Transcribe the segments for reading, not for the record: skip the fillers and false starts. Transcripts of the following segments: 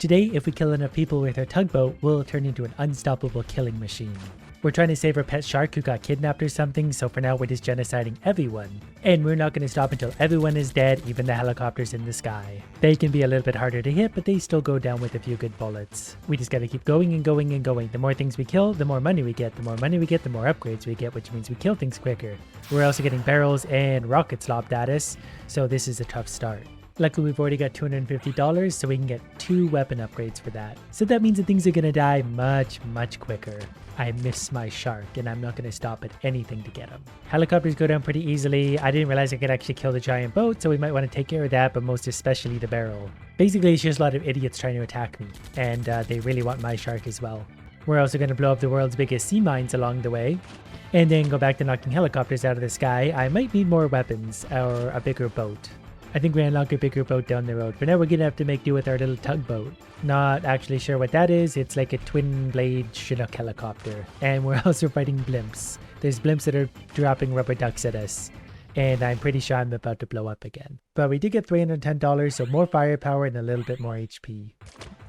Today, if we kill enough people with our tugboat, we'll turn into an unstoppable killing machine. We're trying to save our pet shark who got kidnapped or something, so for now we're just genociding everyone. And we're not going to stop until everyone is dead, even the helicopters in the sky. They can be a little bit harder to hit, but they still go down with a few good bullets. We just gotta keep going and going and going. The more things we kill, the more money we get. The more money we get, the more upgrades we get, which means we kill things quicker. We're also getting barrels and rockets lobbed at us, so this is a tough start. Luckily, we've already got $250, so we can get 2 weapon upgrades for that. So that means that things are gonna die much quicker. I miss my shark, and I'm not gonna stop at anything to get him. Helicopters go down pretty easily. I didn't realize I could actually kill the giant boat, so we might want to take care of that, but most especially the barrel. Basically, it's just a lot of idiots trying to attack me, and they really want my shark as well. We're also gonna blow up the world's biggest sea mines along the way, and then go back to knocking helicopters out of the sky. I might need more weapons, or a bigger boat. I think we unlock a bigger boat down the road. For now, we're gonna have to make do with our little tugboat. Not actually sure what that is. It's like a twin blade Chinook helicopter. And we're also fighting blimps. There's blimps that are dropping rubber ducks at us. And I'm pretty sure I'm about to blow up again. But we did get $310, so more firepower and a little bit more HP.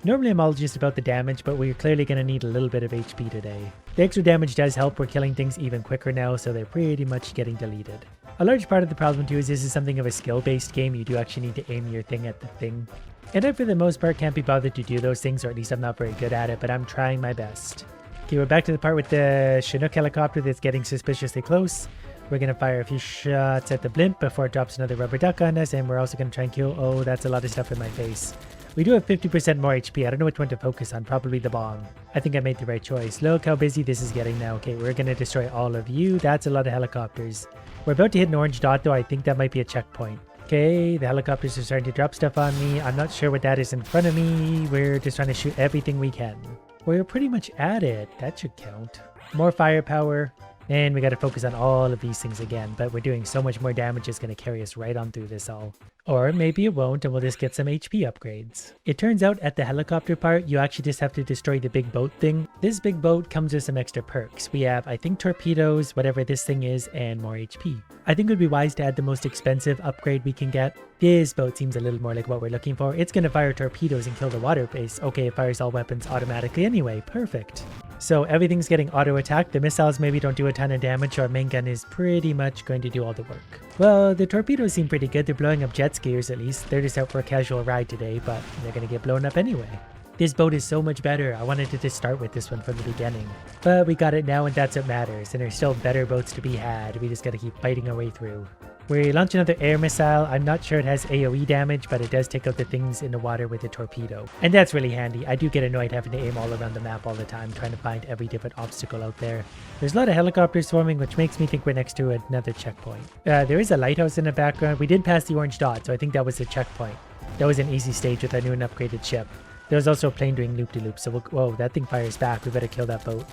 Normally I'm all just about the damage, but we're clearly going to need a little bit of HP today. The extra damage does help. We're killing things even quicker now, so they're pretty much getting deleted. A large part of the problem too is this is something of a skill-based game. You do actually need to aim your thing at the thing. And I for the most part can't be bothered to do those things, or at least I'm not very good at it, but I'm trying my best. Okay, we're back to the part with the Chinook helicopter that's getting suspiciously close. We're going to fire a few shots at the blimp before it drops another rubber duck on us, and we're also going to try and kill... Oh, that's a lot of stuff in my face. We do have 50% more HP. I don't know which one to focus on. Probably the bomb. I think I made the right choice. Look how busy this is getting now. Okay, we're going to destroy all of you. That's a lot of helicopters. We're about to hit an orange dot, though. I think that might be a checkpoint. Okay, the helicopters are starting to drop stuff on me. I'm not sure what that is in front of me. We're just trying to shoot everything we can. We're pretty much at it. That should count. More firepower. And we got to focus on all of these things again, but we're doing so much more damage, it's going to carry us right on through this all. Or maybe it won't, and we'll just get some HP upgrades. It turns out at the helicopter part, you actually just have to destroy the big boat thing. This big boat comes with some extra perks. We have, I think, torpedoes, whatever this thing is, and more HP. I think it would be wise to add the most expensive upgrade we can get. This boat seems a little more like what we're looking for. It's going to fire torpedoes and kill the water base. Okay, it fires all weapons automatically anyway. Perfect. So everything's getting auto-attacked. The missiles maybe don't do a ton of damage. Our main gun is pretty much going to do all the work. Well, the torpedoes seem pretty good. They're blowing up jet skiers at least. They're just out for a casual ride today, but they're going to get blown up anyway. This boat is so much better. I wanted to just start with this one from the beginning. But we got it now, and that's what matters. And there's still better boats to be had. We just got to keep fighting our way through. We launch another air missile. I'm not sure it has AoE damage, but it does take out the things in the water with a torpedo. And that's really handy. I do get annoyed having to aim all around the map all the time, trying to find every different obstacle out there. There's a lot of helicopters swarming, which makes me think we're next to another checkpoint. There is a lighthouse in the background. We did pass the orange dot, so I think that was the checkpoint. That was an easy stage with our new and upgraded ship. There's also a plane doing loop-de-loop, so whoa, that thing fires back. We better kill that boat.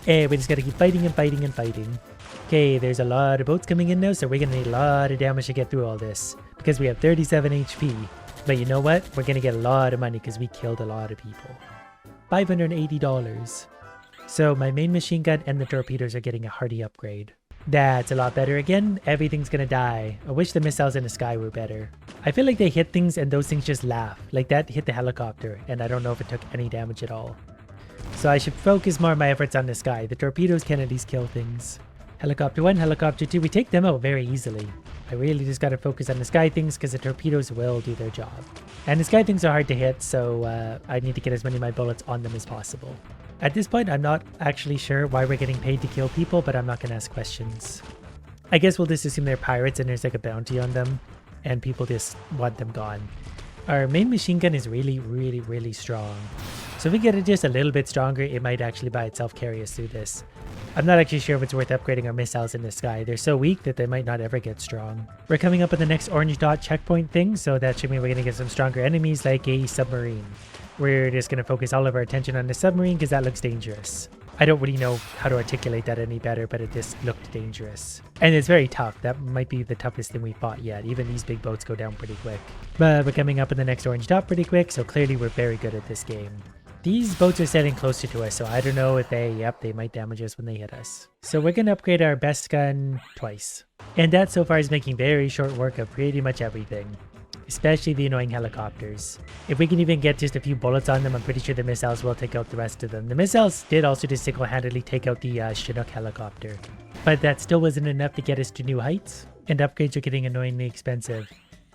Hey, we just gotta keep fighting and fighting and fighting. Okay, there's a lot of boats coming in now, so we're gonna need a lot of damage to get through all this. Because we have 37 HP. But you know what? We're gonna get a lot of money because we killed a lot of people. $580. So my main machine gun and the torpedoes are getting a hearty upgrade. That's a lot better again. Everything's gonna die. I wish the missiles in the sky were better. I feel like they hit things and those things just laugh. Like that hit the helicopter, and I don't know if it took any damage at all. So I should focus more of my efforts on the sky. The torpedoes can at least kill things. Helicopter 1, helicopter 2, we take them out very easily. I really just gotta focus on the sky things because the torpedoes will do their job. And the sky things are hard to hit, so I need to get as many of my bullets on them as possible. At this point, I'm not actually sure why we're getting paid to kill people, but I'm not gonna ask questions. I guess we'll just assume they're pirates and there's like a bounty on them, and people just want them gone. Our main machine gun is really strong. So if we get it just a little bit stronger, it might actually by itself carry us through this. I'm not actually sure if it's worth upgrading our missiles in the sky. They're so weak that they might not ever get strong. We're coming up on the next orange dot checkpoint thing, so that should mean we're going to get some stronger enemies like a submarine. We're just going to focus all of our attention on the submarine because that looks dangerous. I don't really know how to articulate that any better, but it just looked dangerous. And it's very tough. That might be the toughest thing we fought yet. Even these big boats go down pretty quick. But we're coming up on the next orange dot pretty quick, so clearly we're very good at this game. These boats are sailing closer to us, so I don't know if they might damage us when they hit us. So we're going to upgrade our best gun twice. And that so far is making very short work of pretty much everything. especially the annoying helicopters. If we can even get just a few bullets on them, I'm pretty sure the missiles will take out the rest of them. The missiles did also just single-handedly take out the Chinook helicopter. But that still wasn't enough to get us to new heights, and upgrades are getting annoyingly expensive.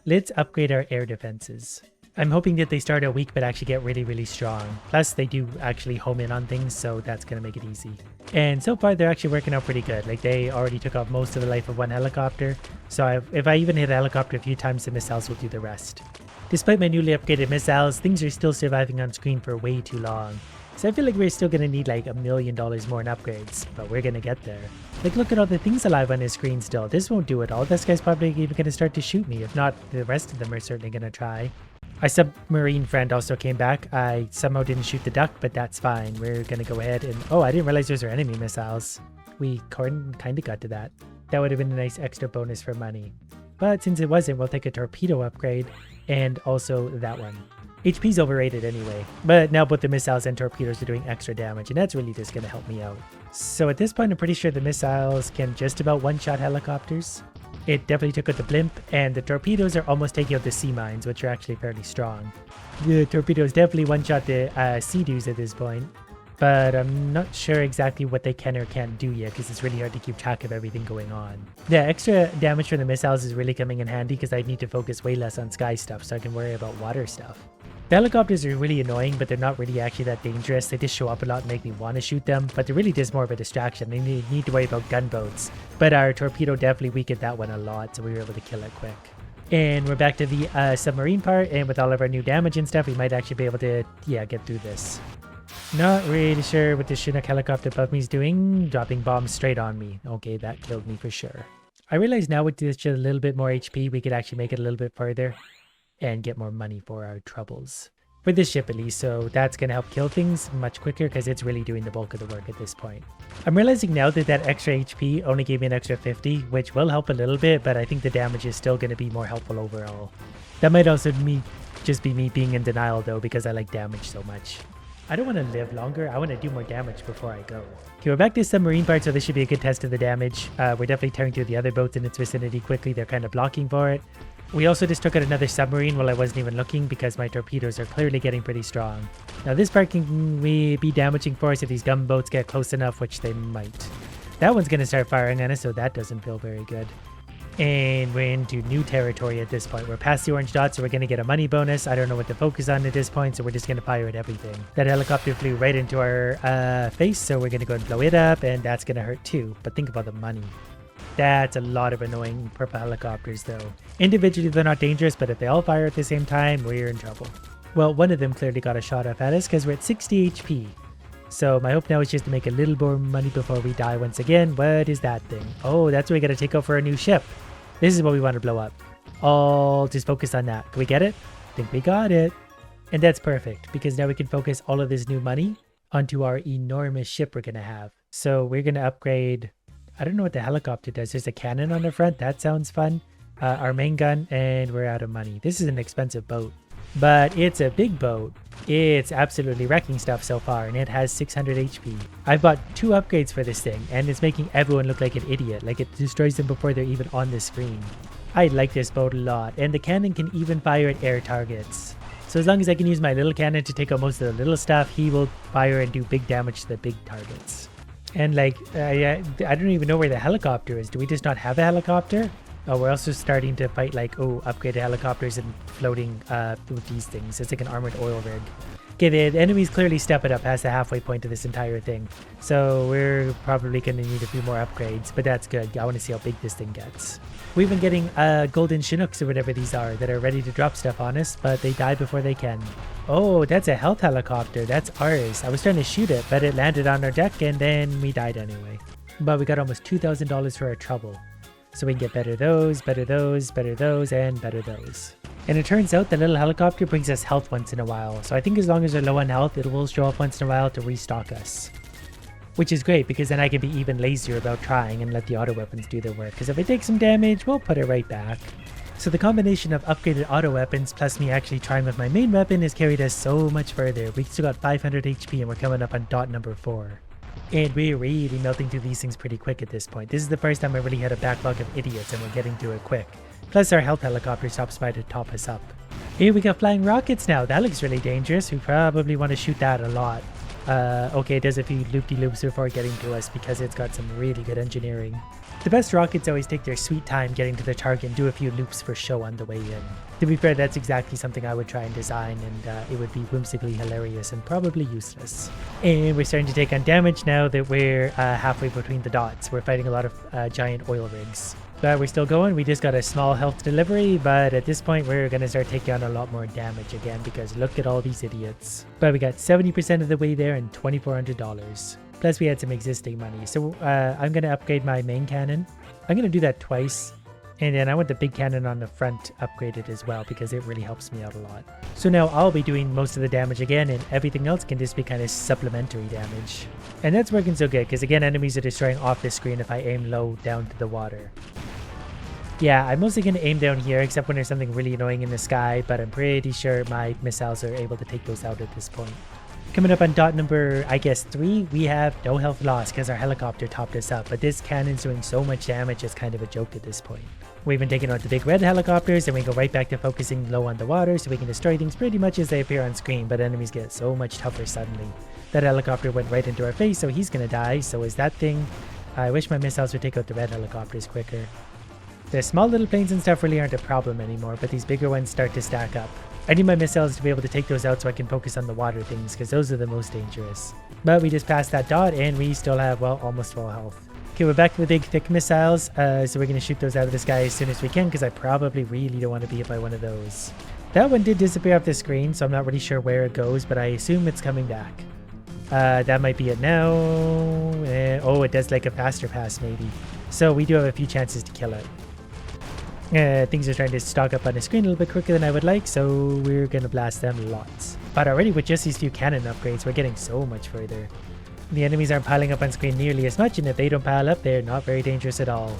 Let's upgrade our air defenses. I'm hoping that they start out weak but actually get really strong. Plus they do actually home in on things, so that's going to make it easy. And so far they're actually working out pretty good. Like they already took off most of the life of one helicopter. So if I even hit a helicopter a few times, the missiles will do the rest. Despite my newly upgraded missiles, things are still surviving on screen for way too long. So I feel like we're still going to need like $1 million more in upgrades, but we're going to get there. Like look at all the things alive on his screen still. This won't do it all. This guy's probably even going to start to shoot me. If not, the rest of them are certainly going to try. Our submarine friend also came back. I somehow didn't shoot the duck, but that's fine. We're going to go ahead and... Oh, I didn't realize those are enemy missiles. We kind of got to that. That would have been a nice extra bonus for money. But since it wasn't, we'll take a torpedo upgrade and also that one. HP's overrated anyway, but now both the missiles and torpedoes are doing extra damage, and that's really just going to help me out. So at this point, I'm pretty sure the missiles can just about one-shot helicopters. It definitely took out the blimp, and the torpedoes are almost taking out the sea mines, which are actually fairly strong. The torpedoes definitely one-shot the Sea-Doos at this point, but I'm not sure exactly what they can or can't do yet because it's really hard to keep track of everything going on. The extra damage from the missiles is really coming in handy because I need to focus way less on sky stuff so I can worry about water stuff. The helicopters are really annoying, but they're not really actually that dangerous. They just show up a lot and make me want to shoot them, but they're really just more of a distraction. They need to worry about gunboats. But our torpedo definitely weakened that one a lot, so we were able to kill it quick. And we're back to the submarine part, and with all of our new damage and stuff, we might actually be able to, get through this. Not really sure what the Chinook helicopter above me is doing, dropping bombs straight on me. Okay, that killed me for sure. I realize now with just a little bit more HP, we could actually make it a little bit further and get more money for our troubles. For this ship at least, so that's going to help kill things much quicker because it's really doing the bulk of the work at this point. I'm realizing now that that extra HP only gave me an extra 50, which will help a little bit, but I think the damage is still going to be more helpful overall. That might also just be me being in denial though, because I like damage so much. I don't want to live longer, I want to do more damage before I go. Okay, we're back to the submarine part, so this should be a good test of the damage. We're definitely tearing through the other boats in its vicinity quickly, they're kind of blocking for it. We also just took out another submarine while I wasn't even looking because my torpedoes are clearly getting pretty strong. Now this part can be damaging for us if these gunboats get close enough, which they might. That one's going to start firing on us, so that doesn't feel very good. And we're into new territory at this point. We're past the orange dot, so we're going to get a money bonus. I don't know what to focus on at this point, so we're just going to fire at everything. That helicopter flew right into our face, so we're going to go and blow it up, and that's going to hurt too. But think about the money. That's a lot of annoying purple helicopters though. Individually they're not dangerous, but if they all fire at the same time, we're in trouble. Well, one of them clearly got a shot off at us because we're at 60 HP. So my hope now is just to make a little more money before we die once again. What is that thing? Oh, that's what we got to take out for our new ship. This is what we want to blow up. All just focus on that. Can we get it? I think we got it. And that's perfect because now we can focus all of this new money onto our enormous ship we're going to have. So we're going to upgrade... I don't know what the helicopter does. There's a cannon on the front. That sounds fun. Our main gun, and we're out of money. This is an expensive boat, but it's a big boat. It's absolutely wrecking stuff so far, and it has 600 HP. I've bought 2 upgrades for this thing, and it's making everyone look like an idiot. Like it destroys them before they're even on the screen. I like this boat a lot, and the cannon can even fire at air targets. So as long as I can use my little cannon to take out most of the little stuff, he will fire and do big damage to the big targets. And like, I don't even know where the helicopter is. Do we just not have a helicopter? Oh, we're also starting to fight like, upgraded helicopters and floating with these things. It's like an armored oil rig. Okay, the enemy's clearly stepping up past the halfway point of this entire thing. So we're probably going to need a few more upgrades, but that's good. I want to see how big this thing gets. We've been getting golden Chinooks or whatever these are that are ready to drop stuff on us, but they die before they can. Oh, that's a health helicopter. That's ours. I was trying to shoot it, but it landed on our deck and then we died anyway. But we got almost $2,000 for our trouble. So we can get better those, better those, better those, and better those. And it turns out the little helicopter brings us health once in a while. So I think as long as we're low on health, it will show up once in a while to restock us. Which is great because then I can be even lazier about trying and let the auto weapons do their work. Because if it takes some damage, we'll put it right back. So the combination of upgraded auto weapons plus me actually trying with my main weapon has carried us so much further. We still got 500 HP and we're coming up on dot number 4. And we're really melting through these things pretty quick at this point. This is the first time I really had a backlog of idiots and we're getting through it quick. Plus our health helicopter stops by to top us up. Here we got flying rockets now. That looks really dangerous. We probably want to shoot that a lot. Okay, it does a few loop-de-loops before getting to us because it's got some really good engineering. The best rockets always take their sweet time getting to their target and do a few loops for show on the way in. To be fair, that's exactly something I would try and design, and it would be whimsically hilarious and probably useless. And we're starting to take on damage now that we're halfway between the dots. We're fighting a lot of giant oil rigs. But we're still going. We just got a small health delivery, but at this point we're going to start taking on a lot more damage again because look at all these idiots. But we got 70% of the way there and $2,400. Plus we had some existing money. So I'm going to upgrade my main cannon. I'm going to do that twice. And then I want the big cannon on the front upgraded as well because it really helps me out a lot. So now I'll be doing most of the damage again and everything else can just be kind of supplementary damage. And that's working so good because again enemies are destroying off the screen if I aim low down to the water. Yeah, I'm mostly going to aim down here except when there's something really annoying in the sky, but I'm pretty sure my missiles are able to take those out at this point. Coming up on dot number, I guess 3, we have no health loss because our helicopter topped us up, but this cannon's doing so much damage it's kind of a joke at this point. We've been taking out the big red helicopters and we go right back to focusing low on the water so we can destroy things pretty much as they appear on screen, but enemies get so much tougher suddenly. That helicopter went right into our face, so he's gonna die, so is that thing. I wish my missiles would take out the red helicopters quicker. The small little planes and stuff really aren't a problem anymore, but these bigger ones start to stack up. I need my missiles to be able to take those out so I can focus on the water things, because those are the most dangerous. But we just passed that dot and we still have, well, almost full health. Okay, we're back to the big thick missiles, so we're going to shoot those out of the sky as soon as we can, because I probably really don't want to be hit by one of those. That one did disappear off the screen, so I'm not really sure where it goes, but I assume it's coming back. That might be it now. Oh, it does like a faster pass maybe. So we do have a few chances to kill it. Things are trying to stock up on the screen a little bit quicker than I would like, so we're gonna blast them lots. But already with just these few cannon upgrades, we're getting so much further. The enemies aren't piling up on screen nearly as much, and if they don't pile up, they're not very dangerous at all.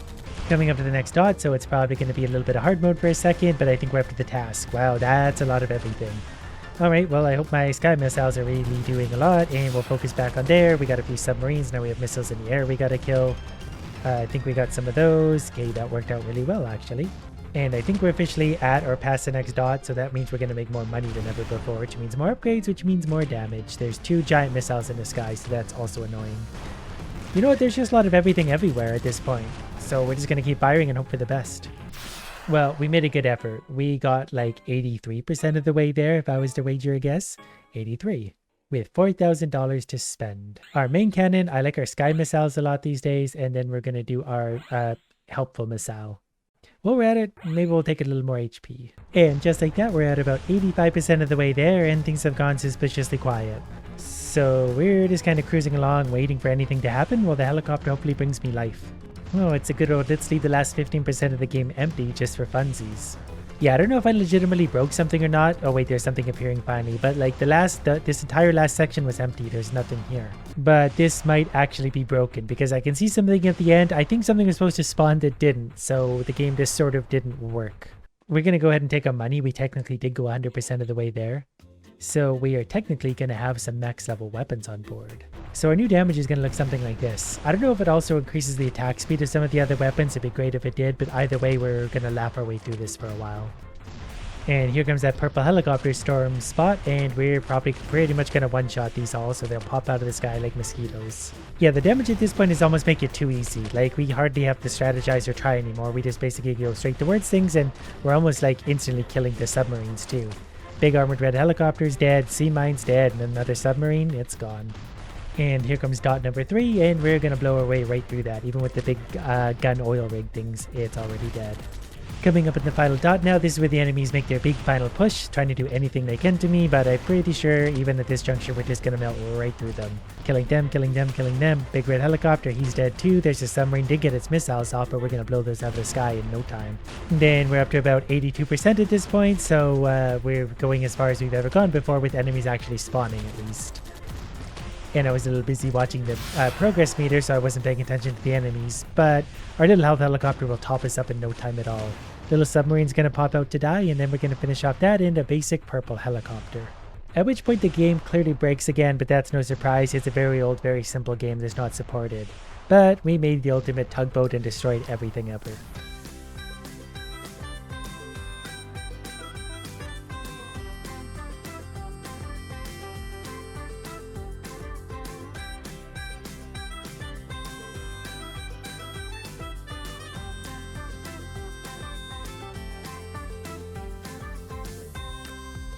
Coming up to the next dot, so it's probably going to be a little bit of hard mode for a second, but I think we're up to the task. Wow, that's a lot of everything. Alright, well I hope my sky missiles are really doing a lot, and we'll focus back on there. We got a few submarines, now we have missiles in the air we gotta kill. I think we got some of those. Okay, that worked out really well actually. And I think we're officially at or past the next dot, so that means we're going to make more money than ever before, which means more upgrades, which means more damage. There's 2 giant missiles in the sky, so that's also annoying. You know what, there's just a lot of everything everywhere at this point, so we're just going to keep firing and hope for the best. Well, we made a good effort. We got like 83% of the way there, if I was to wager a guess. 83. With $4,000 to spend. Our main cannon, I like our sky missiles a lot these days, and then we're going to do our helpful missile. While we're at it, maybe we'll take a little more HP. And just like that, we're at about 85% of the way there, and things have gone suspiciously quiet. So we're just kind of cruising along, waiting for anything to happen, while the helicopter hopefully brings me life. Oh, it's a good old let's leave the last 15% of the game empty just for funsies. Yeah, I don't know if I legitimately broke something or not. Oh wait, there's something appearing finally. But like this entire last section was empty. There's nothing here. But this might actually be broken because I can see something at the end. I think something was supposed to spawn that didn't. So the game just sort of didn't work. We're going to go ahead and take our money. We technically did go 100% of the way there. So we are technically going to have some max level weapons on board. So our new damage is going to look something like this. I don't know if it also increases the attack speed of some of the other weapons. It'd be great if it did, but either way we're going to lap our way through this for a while. And here comes that purple helicopter storm spot, and we're probably pretty much going to one-shot these all, so they'll pop out of the sky like mosquitoes. Yeah, the damage at this point is almost make it too easy. Like, we hardly have to strategize or try anymore. We just basically go straight towards things, and we're almost like instantly killing the submarines too. Big armored red helicopter's dead, sea mine's dead, and another submarine, it's gone. And here comes dot number 3, and we're going to blow our way right through that. Even with the big gun oil rig things, it's already dead. Coming up at the final dot now, this is where the enemies make their big final push, trying to do anything they can to me, but I'm pretty sure even at this juncture we're just going to melt right through them. Killing them, killing them, killing them. Big red helicopter, he's dead too. There's a submarine, did get its missiles off, but we're going to blow those out of the sky in no time. Then we're up to about 82% at this point, so we're going as far as we've ever gone before with enemies actually spawning at least. And I was a little busy watching the progress meter, so I wasn't paying attention to the enemies. But our little health helicopter will top us up in no time at all. Little submarine's going to pop out to die, and then we're going to finish off that in a basic purple helicopter. At which point the game clearly breaks again, but that's no surprise. It's a very old, very simple game that's not supported. But we made the ultimate tugboat and destroyed everything ever.